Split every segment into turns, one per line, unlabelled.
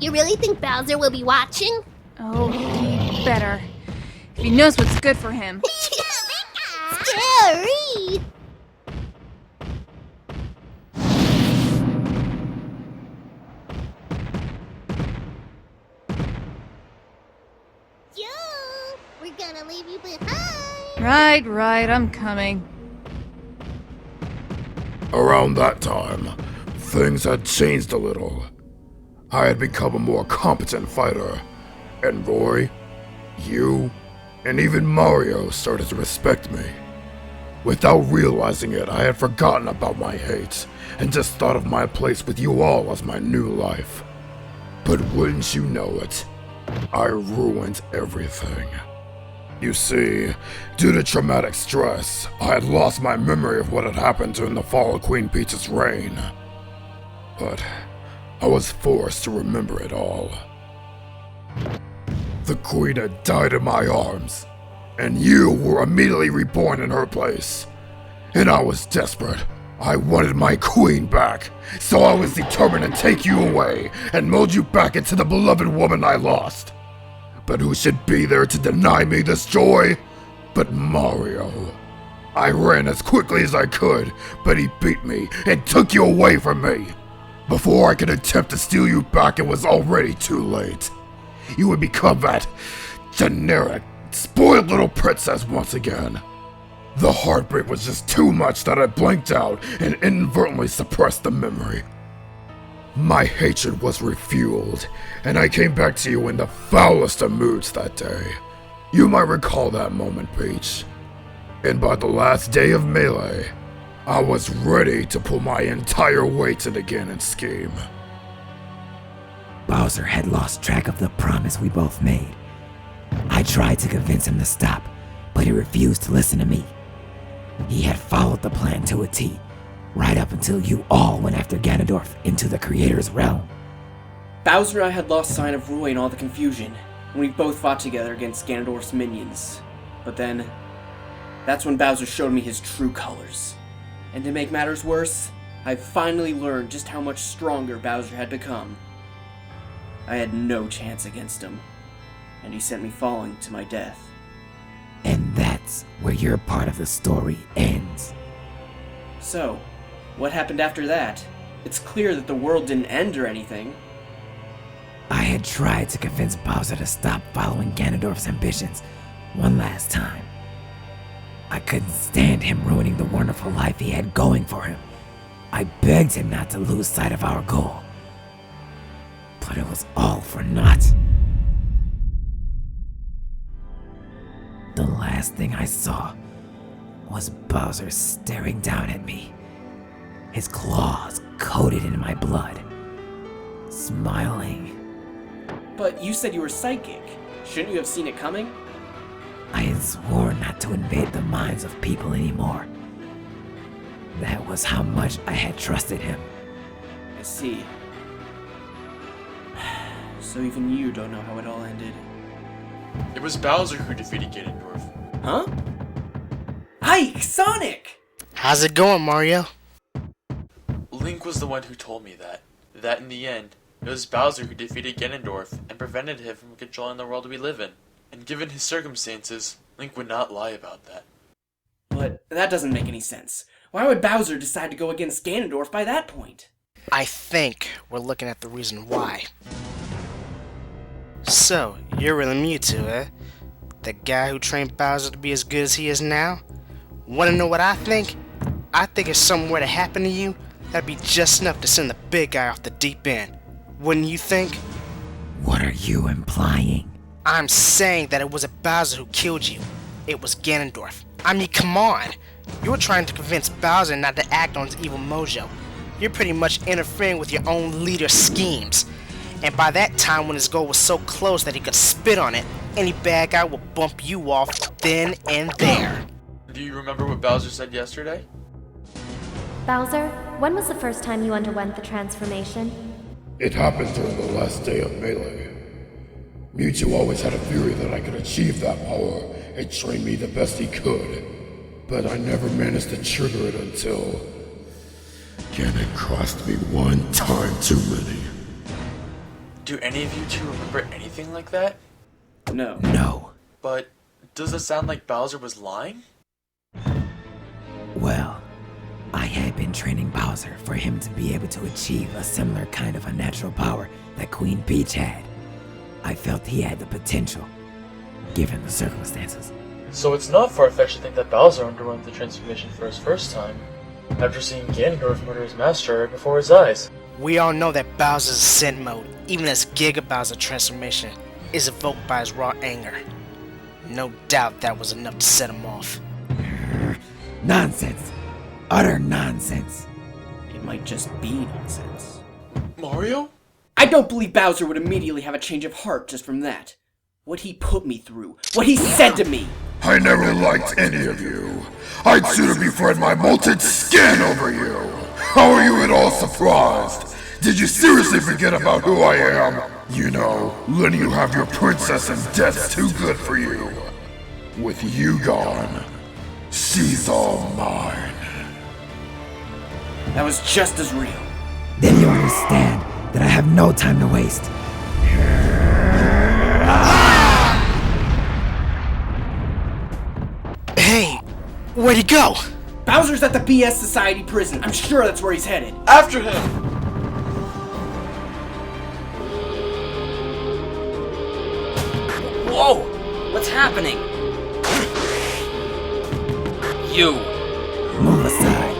You really think Bowser will be watching?
Oh, he better. If he knows what's good for him.
Scary! Yo, we're gonna leave you behind.
Right, I'm coming.
Around that time, things had changed a little. I had become a more competent fighter, and Roy, you, and even Mario started to respect me. Without realizing it, I had forgotten about my hate, and just thought of my place with you all as my new life. But wouldn't you know it, I ruined everything. You see, due to traumatic stress, I had lost my memory of what had happened during the fall of Queen Peach's reign. But I was forced to remember it all. The Queen had died in my arms, and you were immediately reborn in her place. And I was desperate. I wanted my Queen back, so I was determined to take you away and mold you back into the beloved woman I lost. But who should be there to deny me this joy but Mario? I ran as quickly as I could, but he beat me and took you away from me. Before I could attempt to steal you back, it was already too late. You would become that generic, spoiled little princess once again. The heartbreak was just too much that I blanked out and inadvertently suppressed the memory. My hatred was refueled, and I came back to you in the foulest of moods that day. You might recall that moment, Peach. And by the last day of Melee, I was ready to pull my entire weight in the Ganon scheme.
Bowser had lost track of the promise we both made. I tried to convince him to stop, but he refused to listen to me. He had followed the plan to a T, right up until you all went after Ganondorf into the Creator's realm.
Bowser and I had lost sight of Roy in all the confusion, when we both fought together against Ganondorf's minions. But then, that's when Bowser showed me his true colors. And to make matters worse, I finally learned just how much stronger Bowser had become. I had no chance against him, and he sent me falling to my death.
And that's where your part of the story ends.
So, what happened after that? It's clear that the world didn't end or anything.
I had tried to convince Bowser to stop following Ganondorf's ambitions one last time. I couldn't stand him ruining the wonderful life he had going for him. I begged him not to lose sight of our goal. But it was all for naught. The last thing I saw was Bowser staring down at me, his claws coated in my blood, smiling.
But you said you were psychic. Shouldn't you have seen it coming?
I had sworn not to invade the minds of people anymore. That was how much I had trusted him.
I see. So even you don't know how it all ended.
It was Bowser who defeated Ganondorf.
Huh? Ike! Sonic!
How's it going, Mario?
Link was the one who told me that. That in the end, it was Bowser who defeated Ganondorf and prevented him from controlling the world we live in. And given his circumstances, Link would not lie about that.
But that doesn't make any sense. Why would Bowser decide to go against Ganondorf by that point?
I think we're looking at the reason why. So, you're really Mewtwo, eh? The guy who trained Bowser to be as good as he is now? Wanna know what I think? I think if something were to happen to you, that'd be just enough to send the big guy off the deep end. Wouldn't you think?
What are you implying?
I'm saying that it wasn't Bowser who killed you. It was Ganondorf. I mean, come on! You were trying to convince Bowser not to act on his evil mojo. You're pretty much interfering with your own leader's schemes. And by that time, when his goal was so close that he could spit on it, any bad guy will bump you off then and there.
Do you remember what Bowser said yesterday?
Bowser, when was the first time you underwent the transformation?
It happened during the last day of Melee. Mewtwo always had a theory that I could achieve that power and train me the best he could. But I never managed to trigger it until... Ganon crossed me one time too many.
Do any of you two remember anything like that?
No.
No.
But does it sound like Bowser was lying?
Well, I had been training Bowser for him to be able to achieve a similar kind of unnatural power that Queen Peach had. I felt he had the potential, given the circumstances.
So it's not far-fetched to think that Bowser underwent the transformation for his first time, after seeing Ganondorf murder his master right before his eyes.
We all know that Bowser's Ascent mode, even his Giga Bowser transformation, is evoked by his raw anger. No doubt that was enough to set him off.
Nonsense. Utter nonsense.
It might just be nonsense.
Mario?
I don't believe Bowser would immediately have a change of heart just from that. What he put me through, what he said to me.
I never liked any of you. I'd sooner befriend my molten skin over you. How are you at all surprised? Did you seriously forget about who I am? You know, letting you have your princess and death's too good for you. With you gone, she's all mine.
That was just as real.
Then you understand that I have no time to waste.
Hey, where'd he go?
Bowser's at the BS Society prison. I'm sure that's where he's headed.
After him!
Whoa! What's happening? You!
Move aside.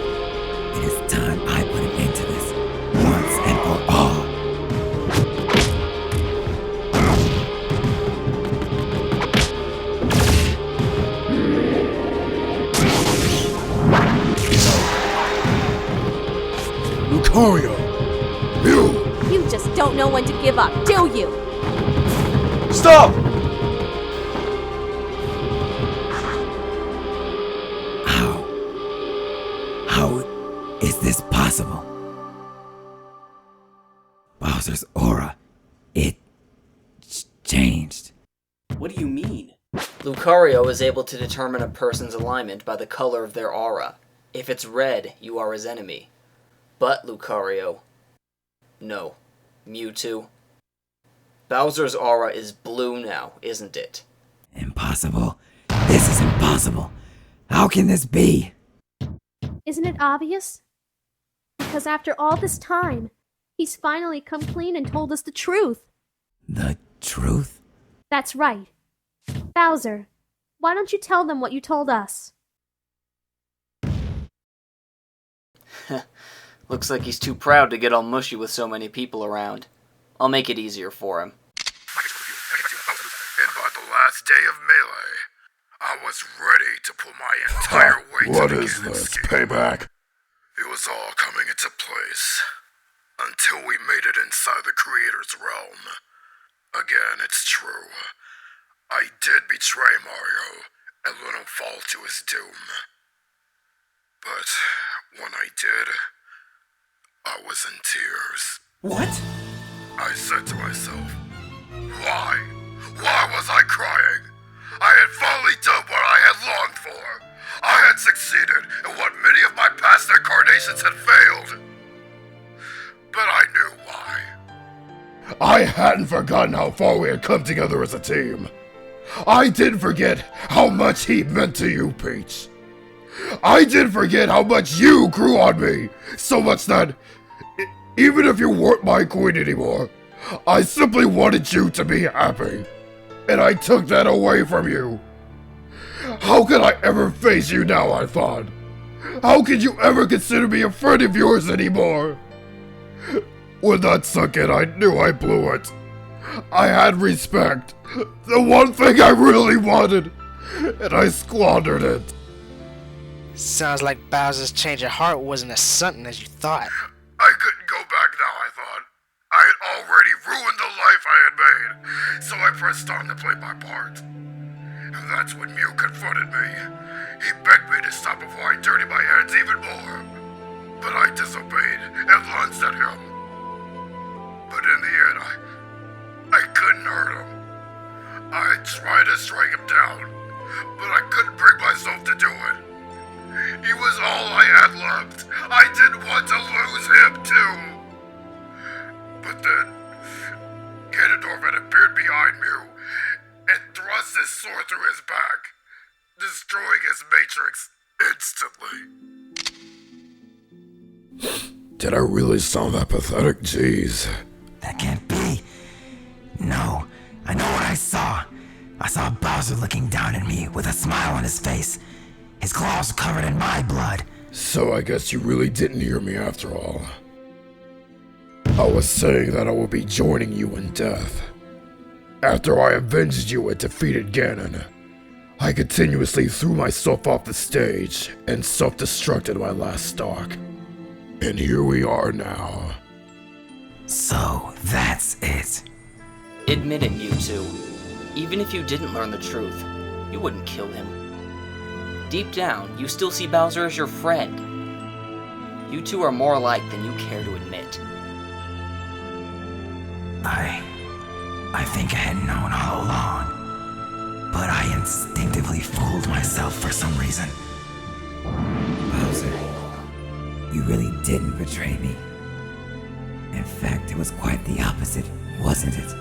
It is time I put an end to this, once and for all.
Lucario! You!
You just don't know when to give up, do you?
Stop!
How is this possible? Bowser's aura, it changed.
What do you mean?
Lucario is able to determine a person's alignment by the color of their aura. If it's red, you are his enemy. But Lucario... No. Mewtwo. Bowser's aura is blue now, isn't it?
Impossible. This is impossible. How can this be?
Isn't it obvious? Because after all this time, he's finally come clean and told us the truth.
The truth?
That's right. Bowser, why don't you tell them what you told us?
Looks like he's too proud to get all mushy with so many people around. I'll make it easier for him.
And by the last day of Melee, I was ready to put my entire weight
What
to the
is
Ganon
this?
scheme.
Payback?
It was all coming into place. Until we made it inside the Creator's realm. Again, it's true. I did betray Mario and let him fall to his doom. But when I did, I was in tears.
What?
I said to myself, why? Why was I crying? I had finally done what I had longed for. I had succeeded in what many of my past incarnations had failed. But I knew why. I hadn't forgotten how far we had come together as a team. I didn't forget how much he meant to you, Peach. I didn't forget how much you grew on me. So much that, even if you weren't my queen anymore, I simply wanted you to be happy. And I took that away from you. How could I ever face you now, I thought? How could you ever consider me a friend of yours anymore? When that sunk in, I knew I blew it. I had respect, the one thing I really wanted, and I squandered it.
Sounds like Bowser's change of heart wasn't as sudden as you thought.
I couldn't go back now, I thought. I had already ruined the life I had made, so I pressed on to play my part. And that's when Mew confronted me. He begged me to stop before I dirtied my hands even more. But I disobeyed and lunged at him. But in the end, I couldn't hurt him. I tried to strike him down, but I couldn't bring myself to do it. He was all I had left. I didn't want to lose him too. But then, sword through his back, destroying his matrix instantly. Did I really sound that pathetic? Jeez.
That can't be. No, I know what I saw. I saw Bowser looking down at me with a smile on his face. His claws covered in my blood.
So I guess you really didn't hear me after all. I was saying that I will be joining you in death. After I avenged you and defeated Ganon, I continuously threw myself off the stage and self-destructed my last stock. And here we are now.
So, that's it.
Admit it, Mewtwo. Even if you didn't learn the truth, you wouldn't kill him. Deep down, you still see Bowser as your friend. You two are more alike than you care to admit.
I think I had known all along, but I instinctively fooled myself for some reason. Bowser, you really didn't betray me. In fact, it was quite the opposite, wasn't it?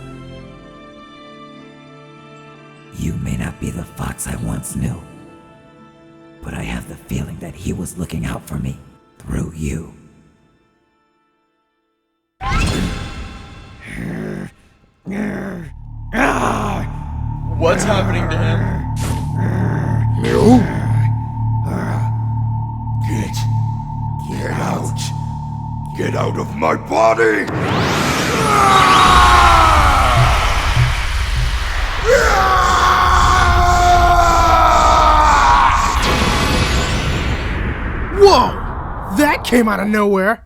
You may not be the Fox I once knew, but I have the feeling that he was looking out for me through you.
What's happening to him?
Mew? Get out! Get out of my body!
Whoa! That came out of nowhere!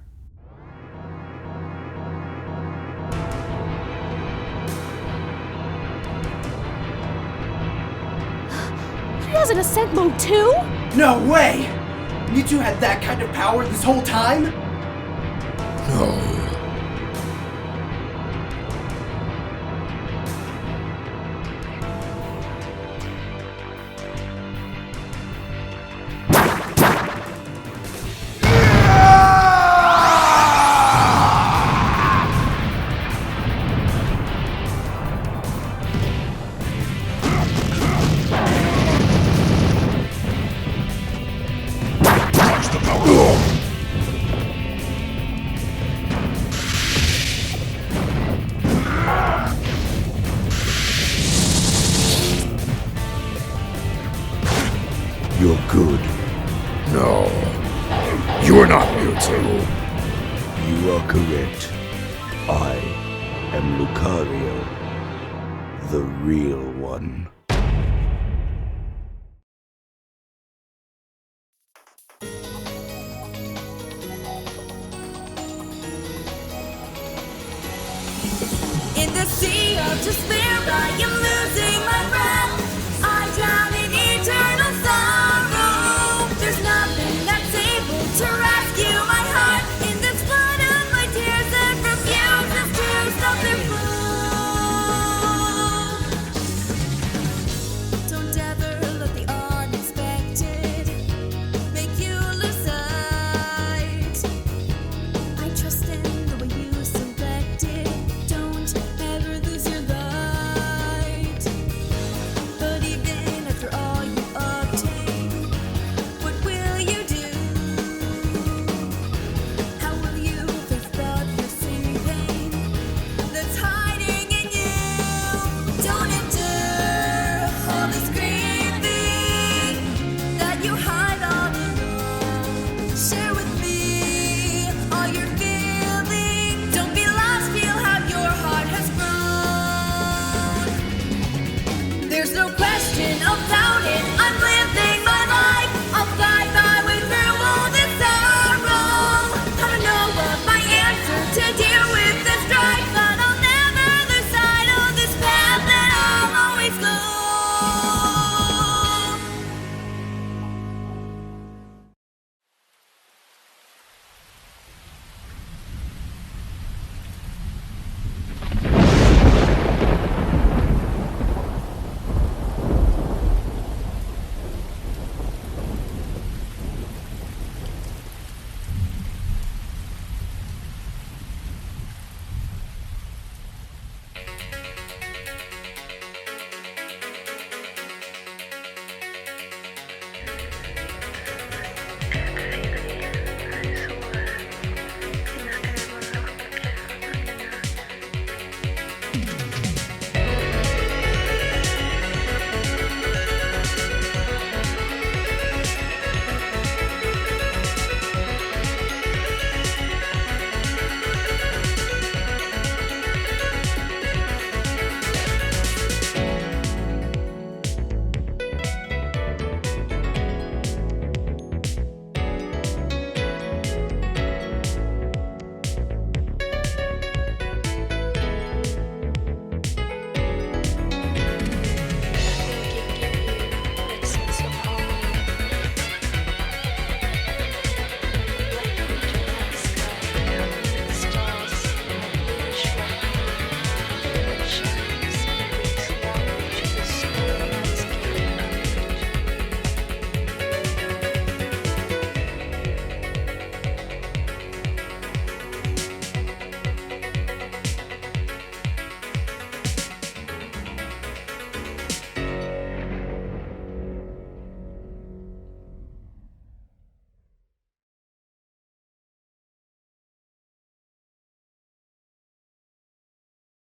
He has an ascent mode too?
No way! Mewtwo had that kind of power this whole time?
No. You're good. No, you're not Mewtwo.
You are correct. I am Lucario, the real one.
In the sea of despair, I am losing my breath.